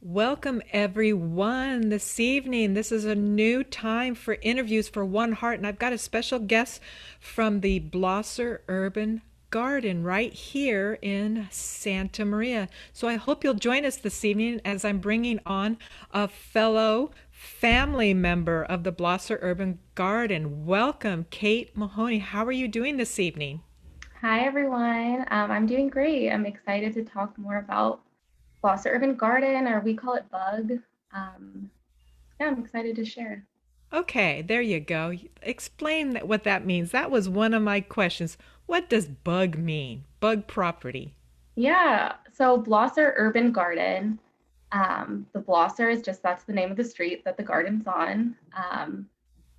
Welcome, everyone, this evening. This is a new time for interviews for WonHeart, and I've got a special guest from the Blosser Urban Garden right here in Santa Maria. So I hope you'll join us this evening as I'm bringing on a fellow family member of the Blosser Urban Garden. Welcome, Kate Mahoney. How are you doing this evening? Hi, everyone. I'm doing great. I'm excited to talk more about Blosser Urban Garden, or we call it Bug. Um, yeah, I'm excited to share. Okay, there you go. Explain what that means. That was one of my questions. What does bug mean? Bug property. Yeah, so Blosser Urban Garden. The Blosser is just that's the name of the street that the garden's on.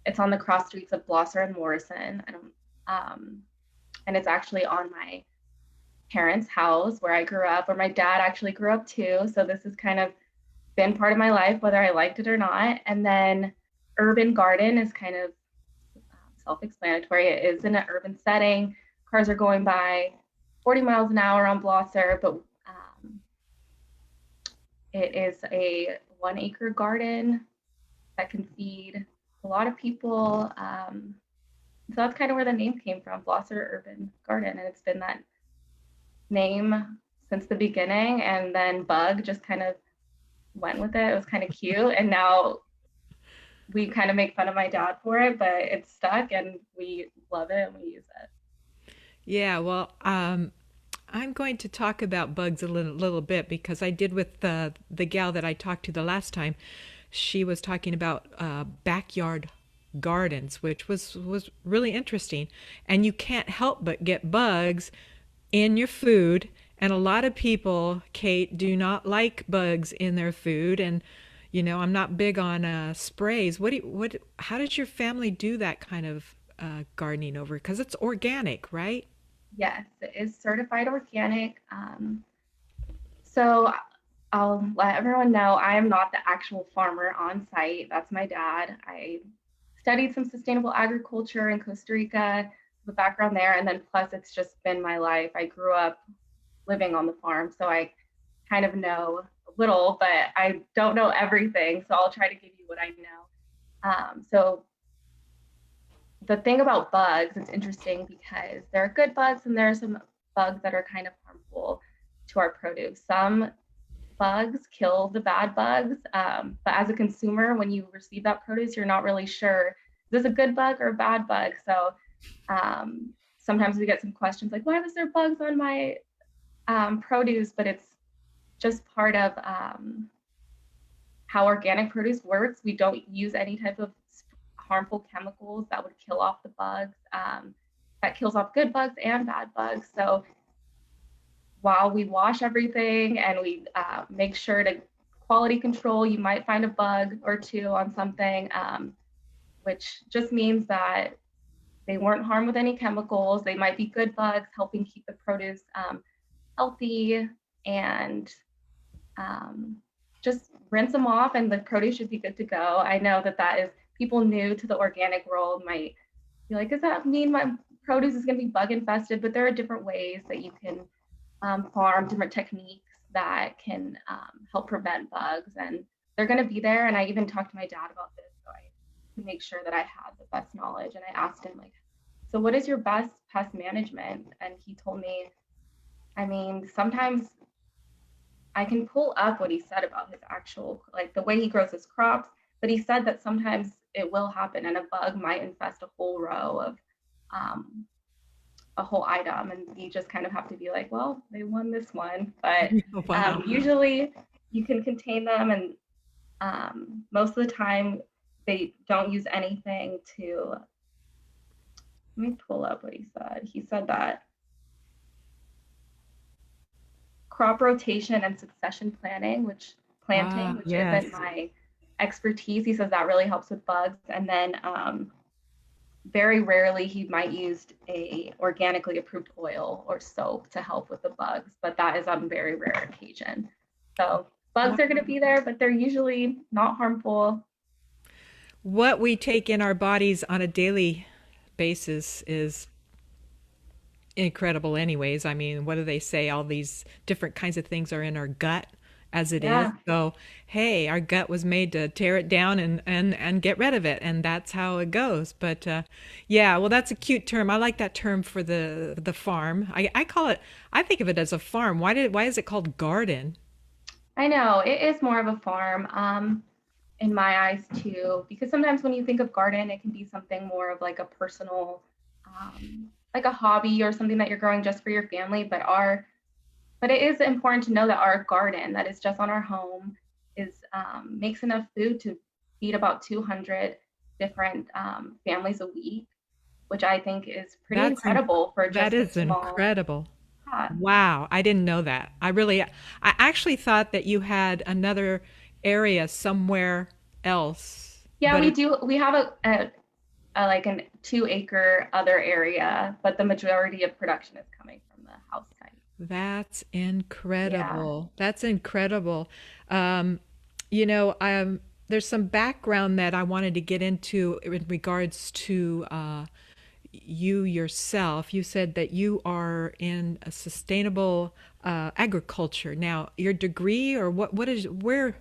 It's on the cross streets of Blosser and Morrison. Um, and it's actually on my parents' house where I grew up, where my dad actually grew up too. So this has kind of been part of my life, whether I liked it or not. And then urban garden is kind of self-explanatory. It is in an urban setting. Cars are going by 40 miles an hour on Blosser, but it is a 1 acre garden that can feed a lot of people. So that's kind of where the name came from, Blosser Urban Garden. And it's been that name since the beginning. And then Bug just kind of went with it. It was kind of cute. And now we kind of make fun of my dad for it, but it's stuck and we love it and we use it. Yeah, well, I'm going to talk about bugs a little bit because I did with the gal that I talked to the last time. She was talking about backyard gardens, which was really interesting. And you can't help but get bugs in your food. And a lot of people, Kate, do not like bugs in their food. And I'm not big on sprays. How did your family do that kind of gardening over? Because it's organic, right? Yes, it is certified organic. So I'll let everyone know I am not the actual farmer on site. That's my dad. I studied some sustainable agriculture in Costa Rica, the background there, and then plus it's just been my life. I grew up living on the farm, so I kind of know a little, but I don't know everything. So I'll try to give you what I know. So the thing about bugs, it's interesting because there are good bugs and there are some bugs that are kind of harmful to our produce. Some bugs kill the bad bugs, but as a consumer, when you receive that produce, you're not really sure, is this a good bug or a bad bug? So sometimes we get some questions like, why was there bugs on my produce? But it's just part of how organic produce works. We don't use any type of harmful chemicals that would kill off the bugs. That kills off good bugs and bad bugs. So while we wash everything and we make sure to quality control, you might find a bug or two on something, which just means that they weren't harmed with any chemicals. They might be good bugs helping keep the produce healthy and um, just rinse them off and the produce should be good to go. I know that that is people new to the organic world might be like, does that mean my produce is going to be bug infested? But there are different ways that you can farm, different techniques that can help prevent bugs. And they're going to be there. And I even talked to my dad about this. So I to make sure that I had the best knowledge. And I asked him, like, so what is your best pest management? And he told me, I mean, sometimes I can pull up what he said about his actual, like the way he grows his crops, but he said that sometimes it will happen and a bug might infest a whole row of um, a whole item. And you just kind of have to be like, well, they won this one. But Wow. usually you can contain them. And most of the time, they don't use anything to, let me pull up what he said. He said that crop rotation and succession planting, Ah, which isn't yes. my expertise. He says that really helps with bugs. And then very rarely he might use a organically approved oil or soap to help with the bugs, but that is on very rare occasion. So bugs are going to be there, but they're usually not harmful. What we take in our bodies on a daily basis is incredible anyways. I mean, what do they say? All these different kinds of things are in our gut as it is. Yeah. So, hey, our gut was made to tear it down and get rid of it, and that's how it goes. But yeah, well, that's a cute term. I like that term for the farm. I call it. I think of it as a farm. Why is it called garden? I know it is more of a farm, in my eyes too, because sometimes when you think of garden, it can be something more of like a personal, like a hobby or something that you're growing just for your family. But it is important to know that our garden that is just on our home is makes enough food to feed about 200 different families a week, which I think is pretty That's in, incredible for that just a is small incredible. pot. Wow, I didn't know that. I actually thought that you had another area somewhere else, Yeah, but we it, do. We have a like an 2 acre other area, but the majority of production is coming from the house site. that's Yeah. incredible. That's incredible. Um, there's some background that I wanted to get into in regards to you yourself. You said that you are in a sustainable agriculture. Now, your degree or what is where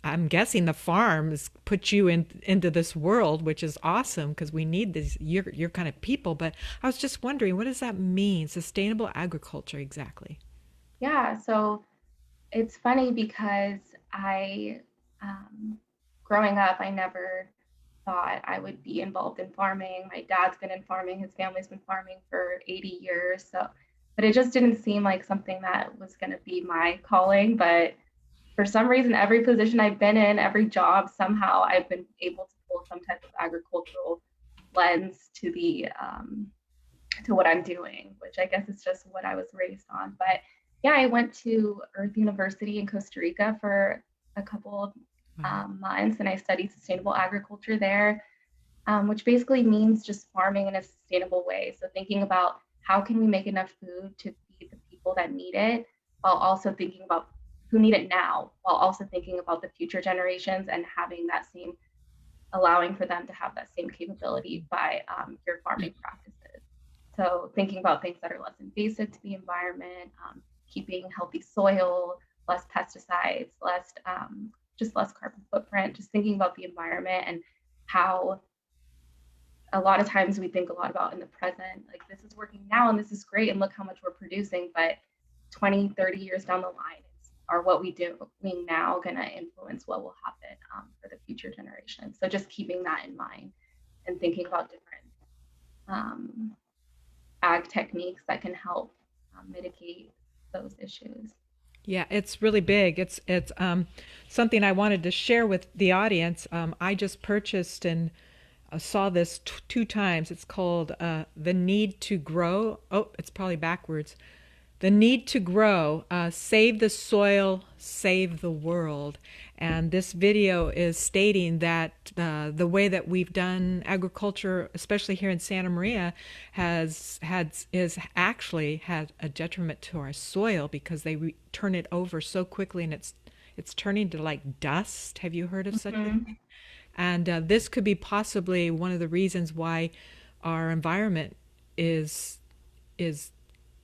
I'm guessing the farms put you into this world, which is awesome because we need these your kind of people. But I was just wondering, what does that mean? Sustainable agriculture exactly. Yeah. So it's funny because um, growing up, I never thought I would be involved in farming. My dad's been in farming, his family's been farming for 80 years. So, but it just didn't seem like something that was going to be my calling. But for some reason, every position I've been in, every job, somehow I've been able to pull some type of agricultural lens to what I'm doing, which I guess is just what I was raised on. But yeah, I went to Earth University in Costa Rica for a couple of Wow. months, and I studied sustainable agriculture there, which basically means just farming in a sustainable way. So thinking about how can we make enough food to feed the people that need it, while also thinking about who need it now, while also thinking about the future generations and having that same allowing for them to have that same capability by your farming practices. So thinking about things that are less invasive to the environment, keeping healthy soil, less pesticides, less carbon footprint, just thinking about the environment and how a lot of times we think a lot about in the present, like this is working now and this is great and look how much we're producing, but 20, 30 years down the line, are what we doing now going to influence what will happen for the future generations. So just keeping that in mind and thinking about different um, ag techniques that can help mitigate those issues. Yeah, it's really big. It's something I wanted to share with the audience. I just purchased and saw this two times. It's called "The Need to Grow." Oh, it's probably backwards. The Need to Grow, Save the Soil, Save the World. And this video is stating that the way that we've done agriculture, especially here in Santa Maria, is actually had a detriment to our soil because turn it over so quickly and it's turning to like dust. Have you heard of such a Mm-hmm. thing? And this could be possibly one of the reasons why our environment is is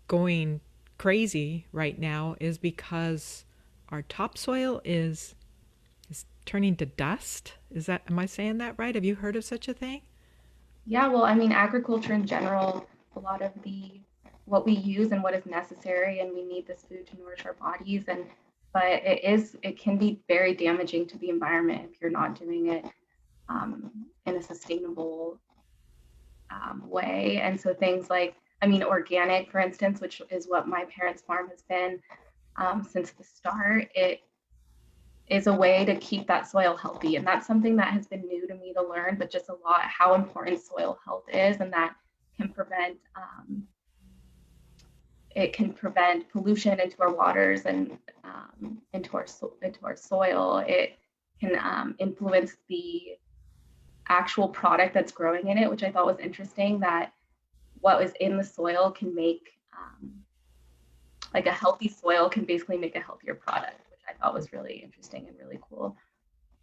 going crazy right now is because our topsoil is turning to dust. Is that am I saying that right? Have you heard of such a thing? Yeah, well, I mean, agriculture in general, a lot of the what we use and what is necessary, and we need this food to nourish our bodies. And but it can be very damaging to the environment if you're not doing it in a sustainable way. And so things like, I mean, organic, for instance, which is what my parents' farm has been since the start, it is a way to keep that soil healthy. And that's something that has been new to me to learn, but just a lot how important soil health is, and that can prevent it can prevent pollution into our waters and into our soil. It can influence the actual product that's growing in it, which I thought was interesting. That what is in the soil can make like a healthy soil can basically make a healthier product, which I thought was really interesting and really cool.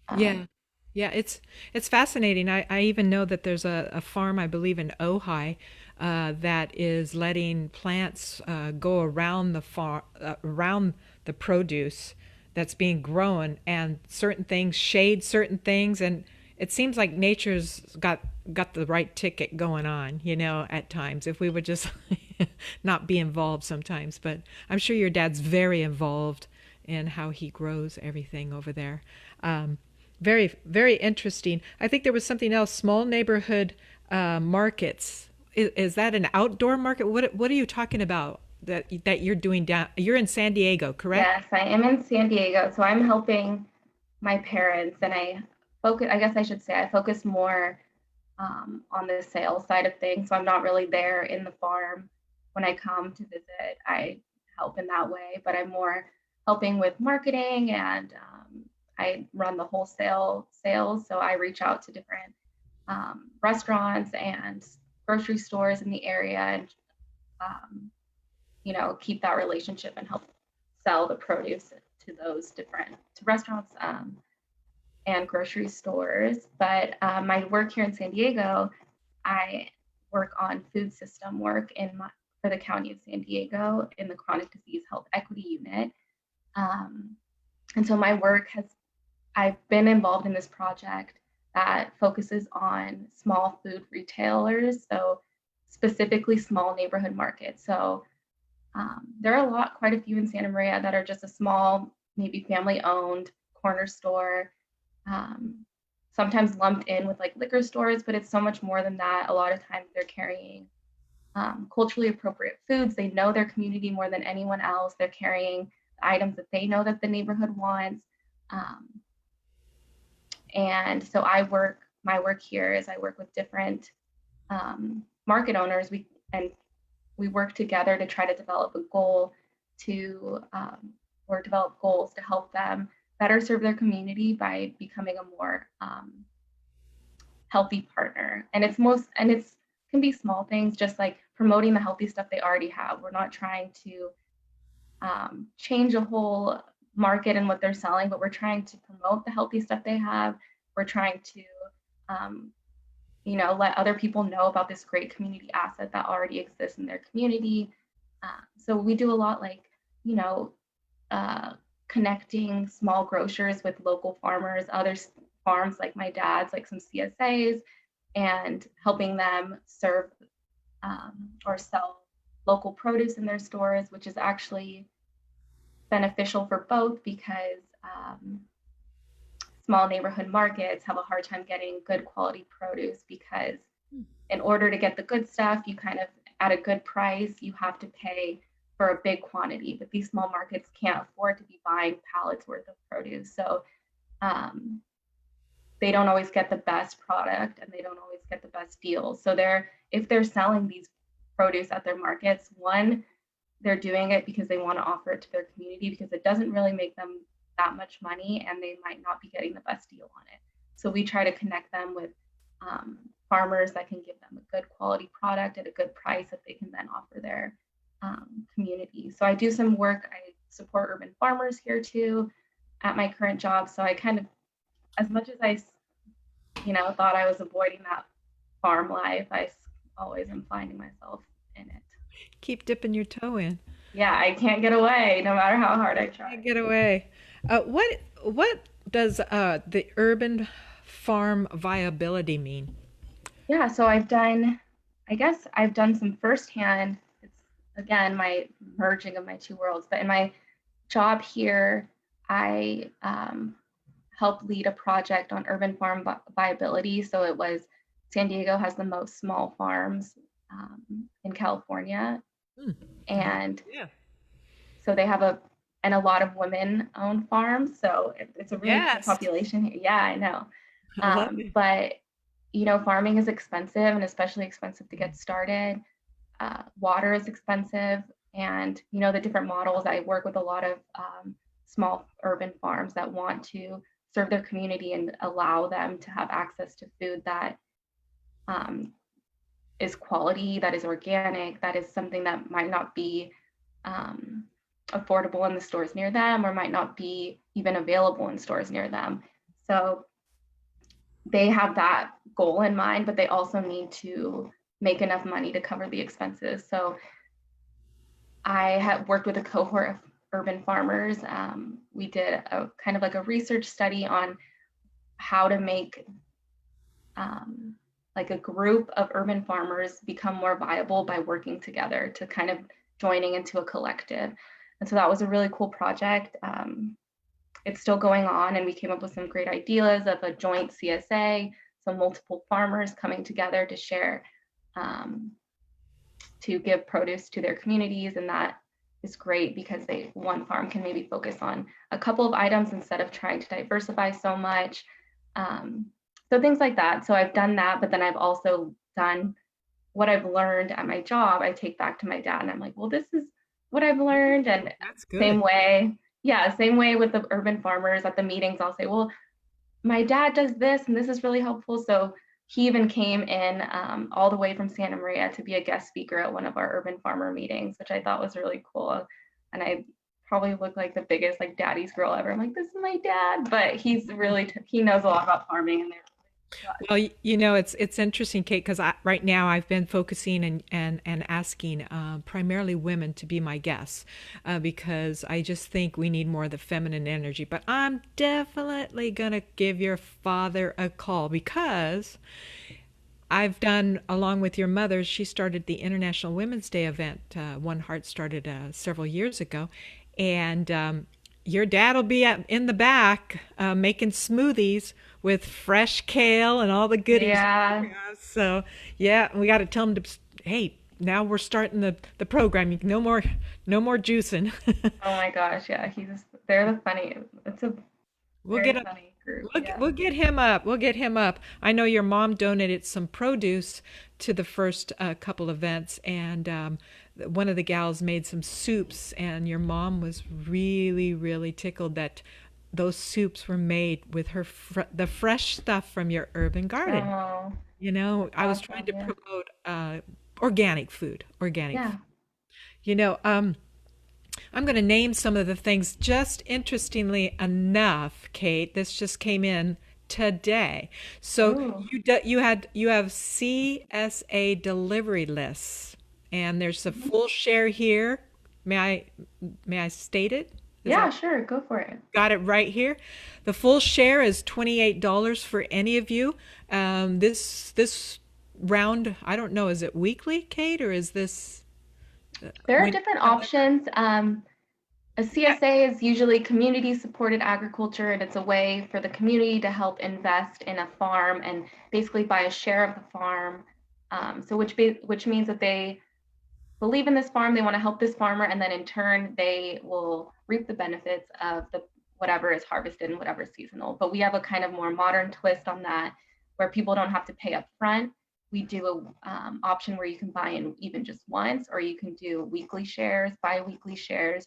Um, Yeah. Yeah, it's fascinating. I even know that there's a farm, I believe in Ojai, that is letting plants go around the around the produce that's being grown, and certain things shade certain things, and it seems like nature's got the right ticket going on, at times, if we would just not be involved sometimes. But I'm sure your dad's very involved in how he grows everything over there. Very, very interesting. I think there was something else, small neighborhood markets. Is that an outdoor market? What are you talking about that you're doing down? You're in San Diego, correct? Yes, I am in San Diego, so I'm helping my parents, and I guess I should say I focus more on the sales side of things. So I'm not really there in the farm when I come to visit. I help in that way, but I'm more helping with marketing, and I run the wholesale sales. So I reach out to different restaurants and grocery stores in the area, and um, keep that relationship and help sell the produce to those different to restaurants and grocery stores. But my work here in San Diego, I work on food system work for the county of San Diego in the chronic disease health equity unit. Um, and so I've been involved in this project that focuses on small food retailers, so specifically small neighborhood markets. So there are quite a few in Santa Maria that are just a small, maybe family owned corner store, sometimes lumped in with like liquor stores, but it's so much more than that. A lot of times they're carrying culturally appropriate foods. They know their community more than anyone else. They're carrying the items that they know that the neighborhood wants. And so my work here is I work with different market owners. We work together to try to develop a goal or develop goals to help them better serve their community by becoming a more healthy partner. And it's can be small things, just like promoting the healthy stuff they already have. We're not trying to change a whole market and what they're selling, but we're trying to promote the healthy stuff they have. We're trying to let other people know about this great community asset that already exists in their community. So we do a lot like, connecting small grocers with local farmers, other farms like my dad's, like some CSAs, and helping them serve or sell local produce in their stores, which is actually beneficial for both because small neighborhood markets have a hard time getting good quality produce because in order to get the good stuff, you kind of at a good price, you have to pay for a big quantity, but these small markets can't afford to be buying pallets worth of produce. So they don't always get the best product and they don't always get the best deals. So if they're selling these produce at their markets, one, they're doing it because they want to offer it to their community because it doesn't really make them that much money and they might not be getting the best deal on it. So we try to connect them with farmers that can give them a good quality product at a good price that they can then offer their community. So I do some work. I support urban farmers here too at my current job. So I kind of, as much as I, thought I was avoiding that farm life, I always am finding myself in it. Keep dipping your toe in. Yeah, I can't get away no matter how hard I try. Can't get away. What does the urban farm viability mean? Yeah, so I guess I've done some firsthand. It's again my merging of my two worlds. But in my job here, I helped lead a project on urban farm viability. So it was San Diego has the most small farms in California, and Yeah. so they have a lot of women-owned farms. So it's a really good Yes. population here. Yeah, I know. I love it. But farming is expensive and especially expensive to get started. Water is expensive, and the different models. I work with a lot of small urban farms that want to serve their community and allow them to have access to food that is quality, that is organic, that is something that might not be affordable in the stores near them or might not be even available in stores near them. So they have that goal in mind, but they also need to make enough money to cover the expenses. So I had worked with a cohort of urban farmers. We did a kind of like a research study on how to make like a group of urban farmers become more viable by working together to kind of joining into a collective. And so that was a really cool project. It's still going on, and we came up with some great ideas of a joint CSA, so multiple farmers coming together to share, to give produce to their communities. And that is great because one farm can maybe focus on a couple of items instead of trying to diversify so much. So things like that. So I've done that, but then I've also done what I've learned at my job. I take back to my dad, and I'm like, well, this is what I've learned. And That's good. same way, yeah, same way with the urban farmers at the meetings, I'll say, well, my dad does this, and this is really helpful. So he even came in all the way from Santa Maria to be a guest speaker at one of our urban farmer meetings, which I thought was really cool. And I probably look like the biggest like daddy's girl ever. I'm like, this is my dad, but he's really he knows a lot about farming, and they're Well, you know, it's interesting, Kate, because right now I've been focusing and asking primarily women to be my guests because I just think we need more of the feminine energy. But I'm definitely gonna give your father a call because I've done, along with your mother, she started the International Women's Day event. WonHeart started several years ago. And your dad will be in the back making smoothies with fresh kale and all the goodies. yeah. Yeah, so, yeah, we got to tell him to, hey, now we're starting the program. No more, no more juicing. Oh my gosh, yeah. They're the funny. It's a We'll very get funny group. Yeah. we'll get him up. We'll get him up. I know your mom donated some produce to the first couple events, and one of the gals made some soups, and your mom was really, really tickled that those soups were made with the fresh stuff from your urban garden. Oh, You know, that's I was trying awesome. to Yeah. promote organic food, organic. Yeah. You know, I'm going to name some of the things. Just interestingly enough, Kate, this just came in today. So Oh, you have CSA delivery lists, and there's a mhm. full share here. May I may I state it? Is Yeah, that sure. Go for it. got it right here? The full share is $28 for any of you. This round, I don't know, is it weekly, Kate, or is this There are when? different options. A CSA is usually community supported agriculture, and it's a way for the community to help invest in a farm and basically buy a share of the farm. Which means that they believe in this farm, they want to help this farmer, and then in turn they will reap the benefits of the whatever is harvested and whatever is seasonal. But we have a kind of more modern twist on that, where people don't have to pay up front. We do a option where you can buy in even just once, or you can do weekly shares, bi-weekly shares.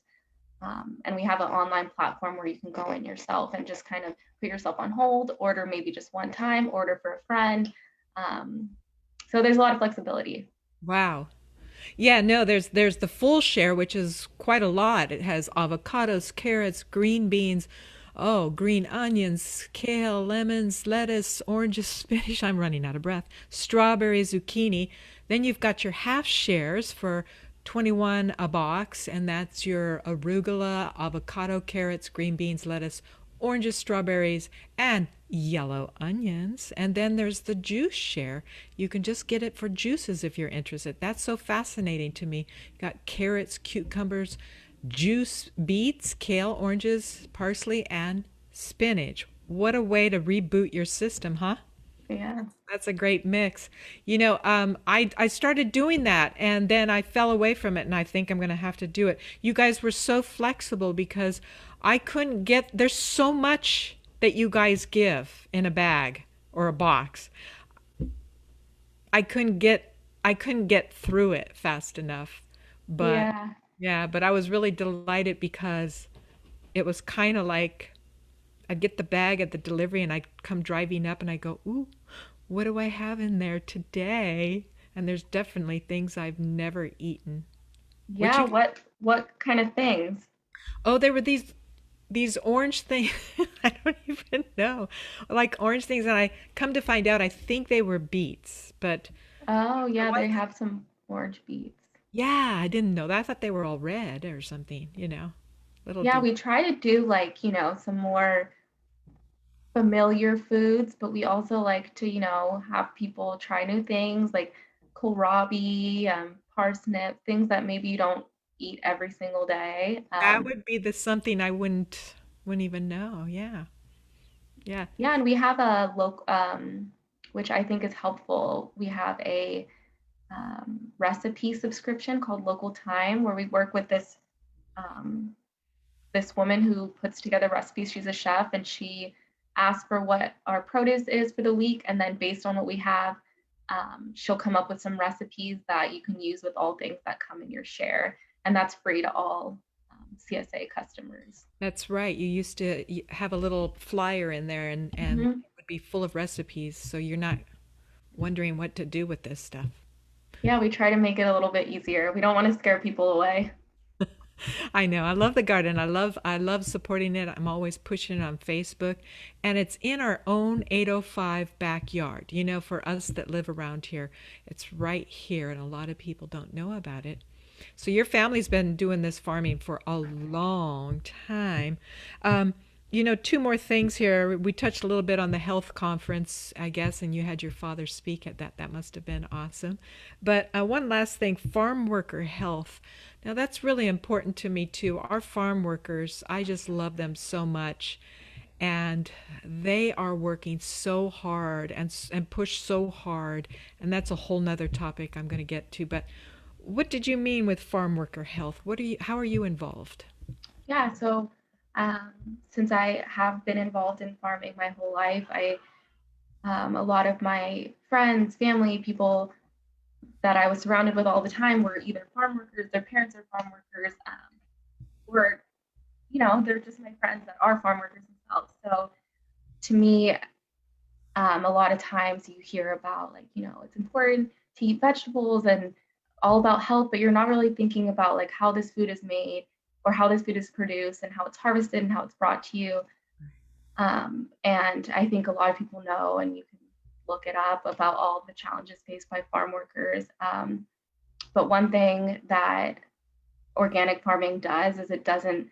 And we have an online platform where you can go in yourself and just kind of put yourself on hold, order maybe just one time, order for a friend. Um, so there's a lot of flexibility. Wow. Yeah, no, there's the full share, which is quite a lot. It has avocados, carrots, green beans, oh, green onions, kale, lemons, lettuce, oranges, spinach. I'm running out of breath. Strawberry, zucchini. Then you've got your half shares for 21 a box, and that's your arugula, avocado, carrots, green beans, lettuce, oranges, strawberries, and yellow onions. And then there's the juice share. You can just get it for juices if you're interested. That's so fascinating to me. Got carrots, cucumbers, juice, beets, kale, oranges, parsley, and spinach. What a way to reboot your system, huh? Yeah. That's a great mix. You know, I started doing that and then I fell away from it and I think I'm going to have to do it. You guys were so flexible because I couldn't get, there's so much that you guys give in a bag or a box. I couldn't get, I couldn't get through it fast enough. But Yeah. yeah, but I was really delighted because it was kind of like I'd get the bag at the delivery and I'd come driving up and I go, ooh, what do I have in there today? And there's definitely things I've never eaten. Which Yeah. you, What kind of things? oh, there were these orange things. I don't even know, like orange things, and I come to find out I think they were beets, but Oh, Or yeah, was they it? have some orange beets. Yeah, I didn't know that. I thought they were all red or something, little Yeah, deep. we try to do like, some more familiar foods, but we also like to, have people try new things like kohlrabi, parsnip, things that maybe you don't eat every single day. That would be the something I wouldn't even know. Yeah. Yeah. Yeah, and we have a local, which I think is helpful. We have a recipe subscription called Local Time, where we work with um, this woman who puts together recipes. She's a chef, and she asks for what our produce is for the week, and then based on what we have, she'll come up with some recipes that you can use with all things that come in your share, and that's free to all CSA customers. That's right. You used to have a little flyer in there and Mhm. it would be full of recipes, so you're not wondering what to do with this stuff. Yeah, we try to make it a little bit easier. We don't want to scare people away. I know. I love the garden. I love supporting it. I'm always pushing it on Facebook, and it's in our own 805 backyard. For us that live around here, it's right here and a lot of people don't know about it. So your family's been doing this farming for a long time. Um, two more things here. We touched a little bit on the health conference, I guess, and you had your father speak at that. That must have been awesome. But one last thing, farm worker health. Now that's really important to me too. Our farm workers, I just love them so much, and they are working so hard and push so hard, and that's a whole nother topic I'm going to get to. But what did you mean with farm worker health? How are you involved? Yeah, so um, since I have been involved in farming my whole life, a lot of my friends, family, people that I was surrounded with all the time were either farm workers, their parents are farm workers, or they're just my friends that are farm workers themselves. So to me, a lot of times you hear about like it's important to eat vegetables and all about health, but you're not really thinking about like how this food is made or how this food is produced and how it's harvested and how it's brought to you. And I think a lot of people know, and you can look it up about all the challenges faced by farm workers. But one thing that organic farming does is it doesn't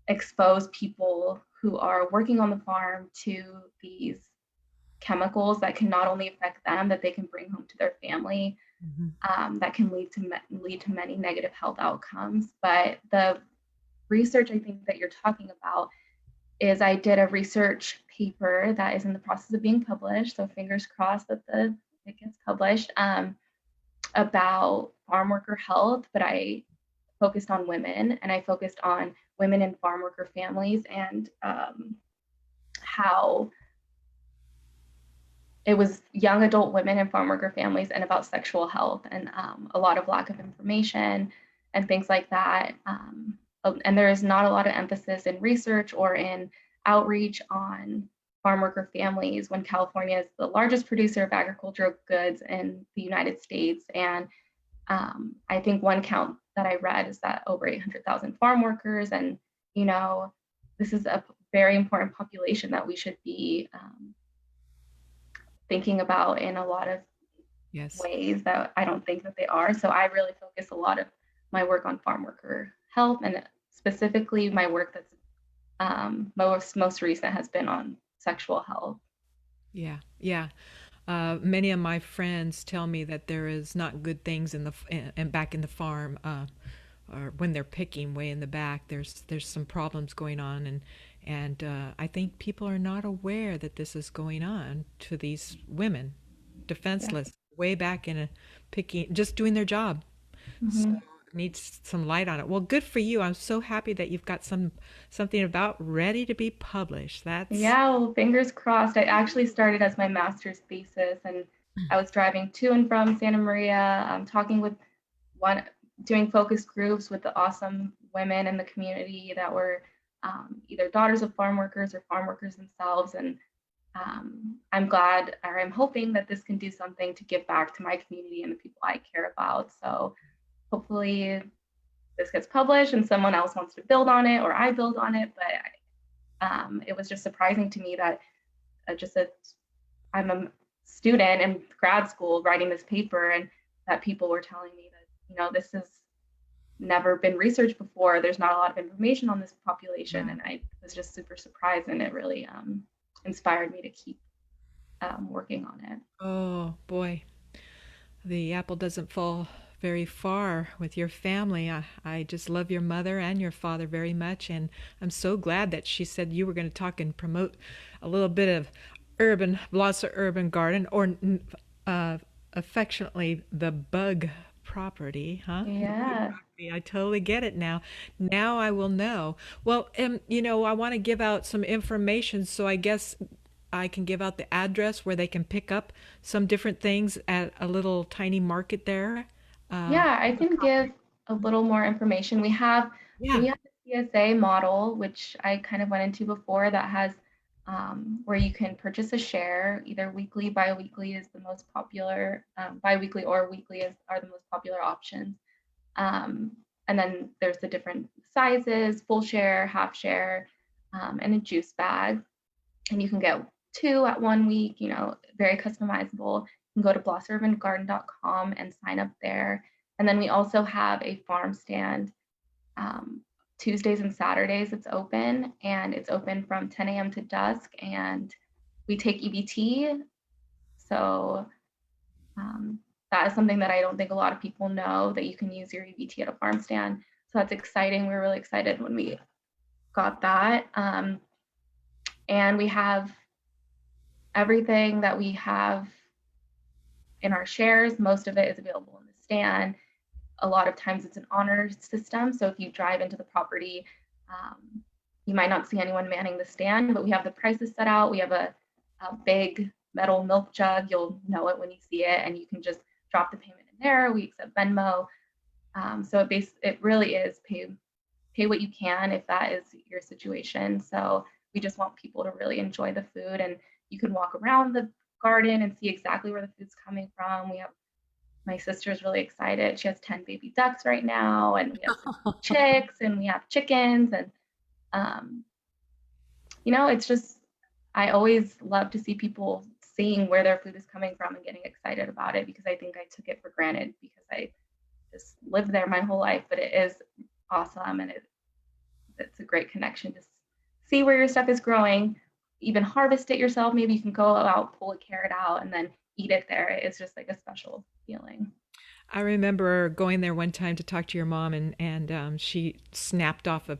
expose people who are working on the farm to these chemicals that can not only affect them, that they can bring home to their family, Mhm. that can lead to many negative health outcomes. But the research I think that you're talking about is I did a research paper that is in the process of being published. So fingers crossed that it gets published, about farm worker health, but I focused on women and I focused on women in farm worker families and how it was young adult women in farm worker families and about sexual health and a lot of lack of information and things like that. And there is not a lot of emphasis in research or in outreach on farm worker families when California is the largest producer of agricultural goods in the United States. And I think one count that I read is that over 800,000 farm workers, and you know, this is a very important population that we should be thinking about in a lot of Yes. ways that I don't think that they are. So I really focus a lot of my work on farm worker health, and specifically my work that's most recent has been on sexual health. Yeah. Yeah. Many of my friends tell me that there is not good things and back in the farm, or when they're picking way in the back. There's some problems going on, and I think people are not aware that this is going on to these women, Yeah. defenseless, way back in a picking, just doing their job. So Mm-hmm. it needs some light on it. Well, good for you. I'm so happy that you've got something about ready to be published. That's Yeah, well, fingers crossed. I actually started as my master's thesis, and I was driving to and from Santa Maria, talking with one, doing focus groups with the awesome women in the community that were either daughters of farm workers or farm workers themselves. And I'm glad, or I'm hoping that this can do something to give back to my community and the people I care about. So hopefully this gets published and someone else wants to build on it or I build on it. But it was just surprising to me that just a I'm a student in grad school writing this paper, and that people were telling me that, this has never been researched before. There's not a lot of information on this population. Wow. And I was just super surprised, and it really inspired me to keep working on it. Oh boy, the apple doesn't fall very far with your family. I just love your mother and your father very much, and I'm so glad that she said you were going to talk and promote a little bit of Blosser Urban Garden, or affectionately the bug property, huh? The bug Yeah. property. I totally get it now. Now I will know. Well, I want to give out some information, so I guess I can give out the address where they can pick up some different things at a little tiny market there. Yeah, I On the can give property. a little more information. So Yeah. we have the CSA model, which I kind of went into before, that has where you can purchase a share, either weekly, bi-weekly is the most popular, bi-weekly or weekly are the most popular options. Um, and then there's the different sizes, full share, half share, and a juice bag. And you can get two at 1 week, very customizable. You can go to blossururbangarden.com and sign up there. And then we also have a farm stand. Tuesdays and Saturdays it's open, and it's open from 10 a.m. to dusk. And we take EBT. So that is something that I don't think a lot of people know, that you can use your EBT at a farm stand. So that's exciting. We were really excited when we got that. And we have everything that we have in our shares. Most of it is available in the stand. A lot of times it's an honor system. So if you drive into the property, you might not see anyone manning the stand, but we have the prices set out. We have a big metal milk jug. You'll know it when you see it, and you can just drop the payment in there. We accept Venmo. So it really is pay what you can if that is your situation. So we just want people to really enjoy the food, and you can walk around the garden and see exactly where the food's coming from. My sister's really excited. She has 10 baby ducks right now, and we have some chicks, and we have chickens. And, um, it's just, I always love to see people seeing where their food is coming from and getting excited about it, because I think I took it for granted because I just lived there my whole life. But it is awesome, and it's a great connection to see where your stuff is growing, even harvest it yourself. Maybe you can go out, pull a carrot out, and then eat it there. It's just like a special feeling. I remember going there one time to talk to your mom, and she snapped off a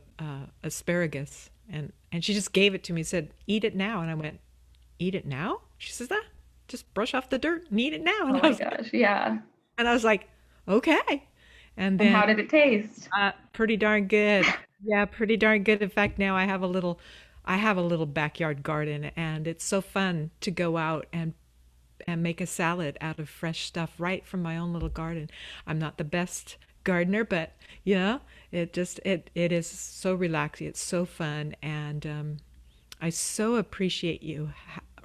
asparagus, and she just gave it to me, said, "Eat it now," and I went, "Eat it now?" She says, "Ah, just brush off the dirt and eat it now," Oh my gosh, yeah. and I was like, "Okay," and And then how did it taste? pretty darn good. Yeah, pretty darn good. In fact, now I have a little backyard garden, and it's so fun to go out and make a salad out of fresh stuff right from my own little garden. I'm not the best gardener, but it is so relaxing. It's so fun, and I so appreciate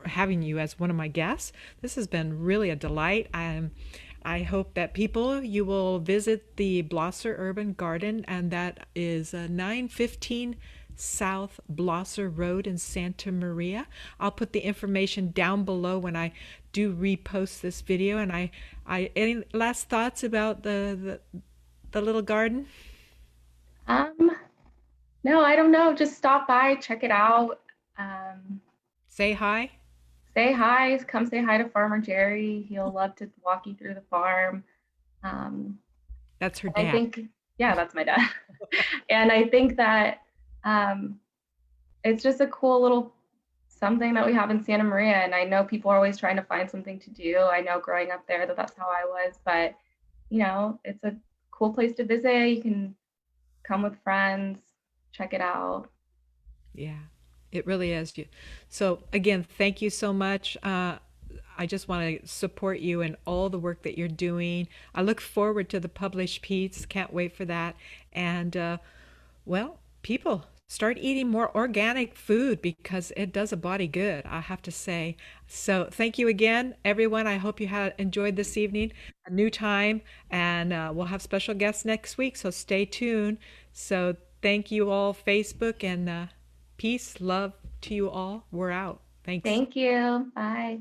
having you as one of my guests. This has been really a delight. I hope that you will visit the Blosser Urban Garden, and that is 915 South Blosser Road in Santa Maria. I'll put the information down below when I do repost this video. And any last thoughts about the little garden? Um, no, I don't know. Just stop by, check it out. Um, Say hi. Say hi. Come say hi to Farmer Jerry. He'll love to walk you through the farm. Um, That's her and I dad. think, yeah, that's my dad. And I think that um, it's just a cool little something that we have in Santa Maria. And I know people are always trying to find something to do. I know growing up there that's how I was, but it's a cool place to visit. You can come with friends, check it out. Yeah, it really is. So again, thank you so much. I just want to support you in all the work that you're doing. I look forward to the published piece. Can't wait for that. And well, people start eating more organic food because it does a body good, I have to say. So thank you again, everyone. I hope you had enjoyed this evening, a new time, and we'll have special guests next week. So stay tuned. So thank you all, Facebook, and peace, love to you all. We're out. Thanks. Thank you. Bye.